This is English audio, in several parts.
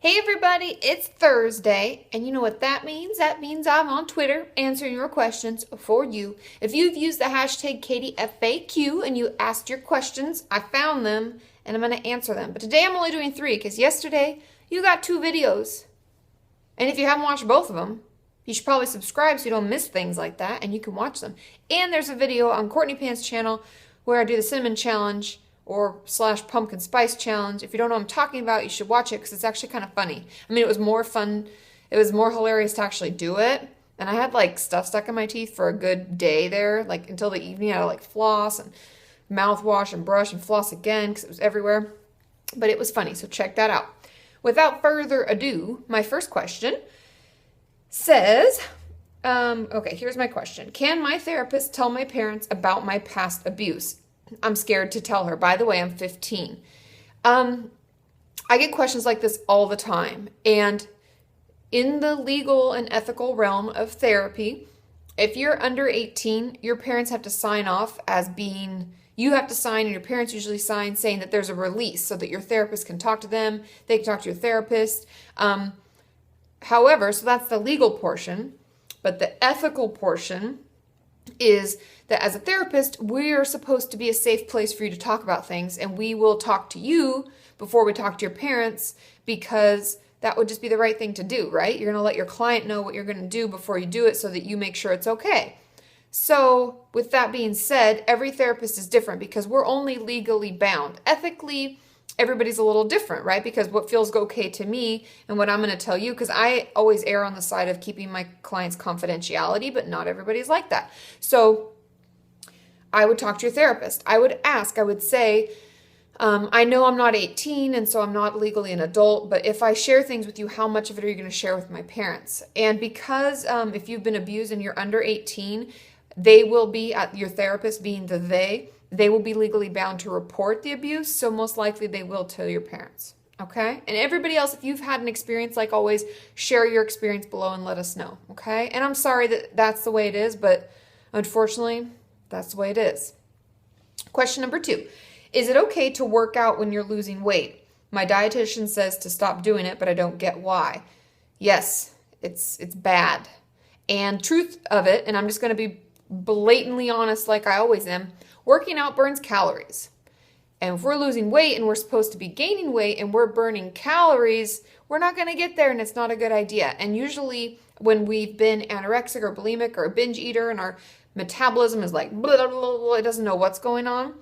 Hey everybody, it's Thursday, and you know what that means? That means I'm on Twitter answering your questions for you. If you've used the hashtag KatieFAQ and you asked your questions, I found them and I'm going to answer them. But today I'm only doing 3 because yesterday you got 2 videos. And if you haven't watched both of them, you should probably subscribe so you don't miss things like that and you can watch them. And there's a video on Courtney Pan's channel where I do the cinnamon challenge or / pumpkin spice challenge. If you don't know what I'm talking about, you should watch it because it's actually kind of funny. I mean, it was more fun. It was more hilarious to actually do it. And I had like stuff stuck in my teeth for a good day there, like until the evening. I had to like floss and mouthwash and brush and floss again because it was everywhere. But it was funny, so check that out. Without further ado, my first question says, okay, here's my question. Can my therapist tell my parents about my past abuse? I'm scared to tell her. By the way, I'm 15. I get questions like this all the time. And in the legal and ethical realm of therapy, if you're under 18, your parents have to sign off as being, you have to sign, and your parents usually sign saying that there's a release so that your therapist can talk to them, they can talk to your therapist. However, so that's the legal portion, but the ethical portion is that as a therapist, we are supposed to be a safe place for you to talk about things, and we will talk to you before we talk to your parents because that would just be the right thing to do, right? You're going to let your client know what you're going to do before you do it so that you make sure it's okay. So with that being said, every therapist is different because we're only legally bound. Ethically, everybody's a little different, right? Because what feels okay to me and what I'm going to tell you, because I always err on the side of keeping my clients' confidentiality, but not everybody's like that. So I would talk to your therapist. I would ask, I would say, I know I'm not 18 and so I'm not legally an adult, but if I share things with you, how much of it are you going to share with my parents? And because if you've been abused and you're under 18, they will be, your therapist being they will be legally bound to report the abuse, so most likely they will tell your parents, okay? And everybody else, if you've had an experience, like always, share your experience below and let us know, okay? And I'm sorry that that's the way it is, but unfortunately, that's the way it is. Question number 2, is it okay to work out when you're losing weight? My dietitian says to stop doing it, but I don't get why. Yes, it's bad. And truth of it, and I'm just going to be blatantly honest like I always am, working out burns calories. And if we're losing weight and we're supposed to be gaining weight and we're burning calories, we're not going to get there and it's not a good idea. And usually when we've been anorexic or bulimic or a binge eater and our metabolism is like, blah, blah, blah, blah, it doesn't know what's going on,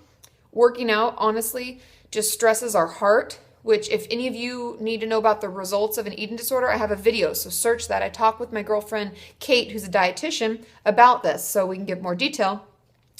working out, honestly, just stresses our heart, which if any of you need to know about the results of an eating disorder, I have a video, so search that. I talk with my girlfriend, Kate, who's a dietitian, about this so we can give more detail.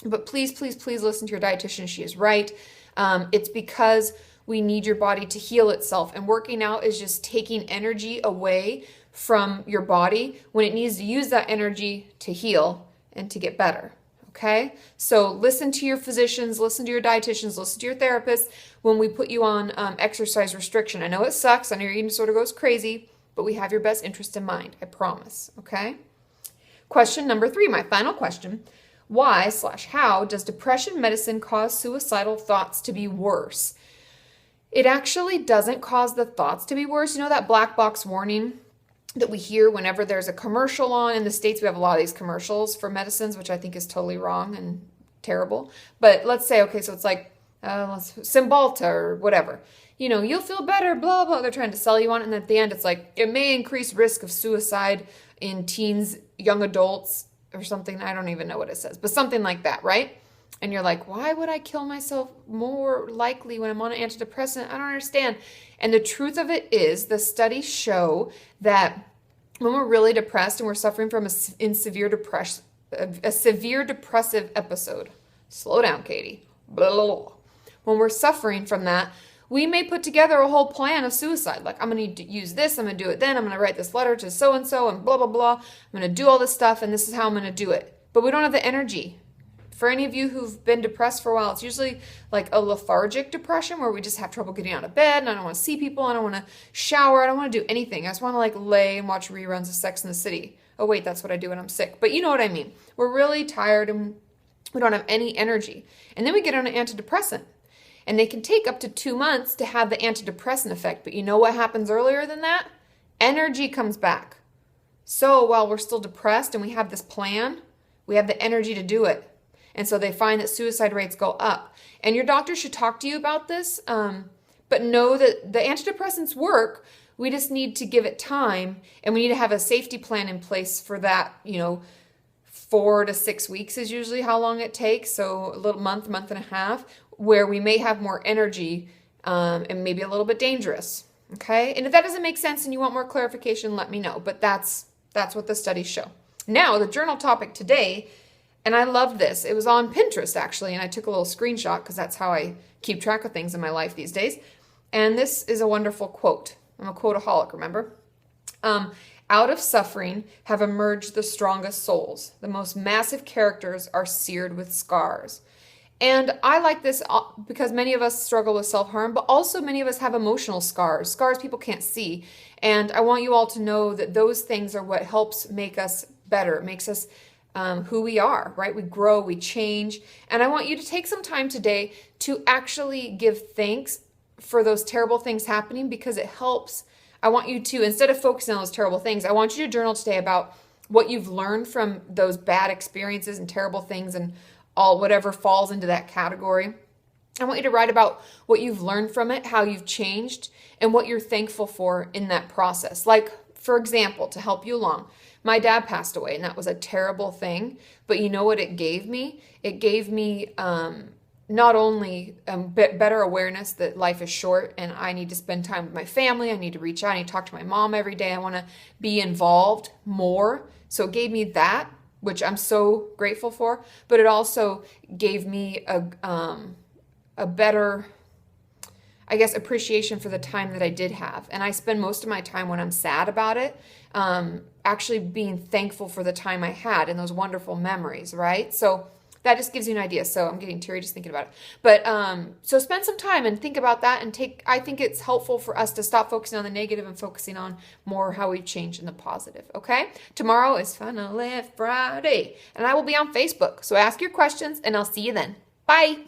But please, please, please listen to your dietitian. She is right. It's because we need your body to heal itself. And working out is just taking energy away from your body when it needs to use that energy to heal and to get better. Okay? So listen to your physicians, listen to your dietitians, listen to your therapists when we put you on exercise restriction. I know it sucks. I know your eating disorder goes crazy, but we have your best interest in mind. I promise. Okay? Question number 3, my final question. Why/how does depression medicine cause suicidal thoughts to be worse? It actually doesn't cause the thoughts to be worse. You know that black box warning that we hear whenever there's a commercial on? In the States, we have a lot of these commercials for medicines, which I think is totally wrong and terrible. But let's say, okay, so it's like Cymbalta or whatever. You know, you'll feel better, blah, blah. They're trying to sell you on it. And at the end, it's like, it may increase risk of suicide in teens, young adults, or something. I don't even know what it says, but something like that, right? And you're like, why would I kill myself more likely when I'm on an antidepressant? I don't understand. And the truth of it is, the studies show that when we're really depressed and we're suffering from a severe depressive episode, slow down, Katie. Blah, blah, blah. When we're suffering from that, we may put together a whole plan of suicide. Like, I'm going to use this, I'm going to do it then, I'm going to write this letter to so-and-so and blah, blah, blah. I'm going to do all this stuff and this is how I'm going to do it. But we don't have the energy. For any of you who've been depressed for a while, it's usually like a lethargic depression where we just have trouble getting out of bed and I don't want to see people, I don't want to shower, I don't want to do anything. I just want to like lay and watch reruns of Sex and the City. Oh wait, that's what I do when I'm sick. But you know what I mean. We're really tired and we don't have any energy. And then we get on an antidepressant. And they can take up to 2 months to have the antidepressant effect. But you know what happens earlier than that? Energy comes back. So while we're still depressed and we have this plan, we have the energy to do it. And so they find that suicide rates go up. And your doctor should talk to you about this, but know that the antidepressants work. We just need to give it time, and we need to have a safety plan in place for that. 4 to 6 weeks is usually how long it takes. So a little month and a half, where we may have more energy and maybe a little bit dangerous. Okay? And if that doesn't make sense and you want more clarification, let me know. But that's what the studies show. Now, the journal topic today, and I love this. It was on Pinterest, actually, and I took a little screenshot because that's how I keep track of things in my life these days. And this is a wonderful quote. I'm a quoteaholic, remember? Out of suffering have emerged the strongest souls. The most massive characters are seared with scars. And I like this because many of us struggle with self-harm, but also many of us have emotional scars people can't see. And I want you all to know that those things are what helps make us better, makes us who we are, right? We grow, we change. And I want you to take some time today to actually give thanks for those terrible things happening, because it helps. I want you to, instead of focusing on those terrible things, I want you to journal today about what you've learned from those bad experiences and terrible things and all whatever falls into that category. I want you to write about what you've learned from it, how you've changed, and what you're thankful for in that process. Like, for example, to help you along, my dad passed away, and that was a terrible thing. But you know what it gave me? It gave me not only better awareness that life is short and I need to spend time with my family, I need to reach out, I need to talk to my mom every day, I want to be involved more. So it gave me that, which I'm so grateful for, but it also gave me a better, I guess, appreciation for the time that I did have. And I spend most of my time when I'm sad about it, actually being thankful for the time I had and those wonderful memories, right? So that just gives you an idea. So I'm getting teary just thinking about it. But so spend some time and think about that, and I think it's helpful for us to stop focusing on the negative and focusing on more how we've changed in the positive, okay? Tomorrow is Finally Friday, and I will be on Facebook. So ask your questions, and I'll see you then. Bye.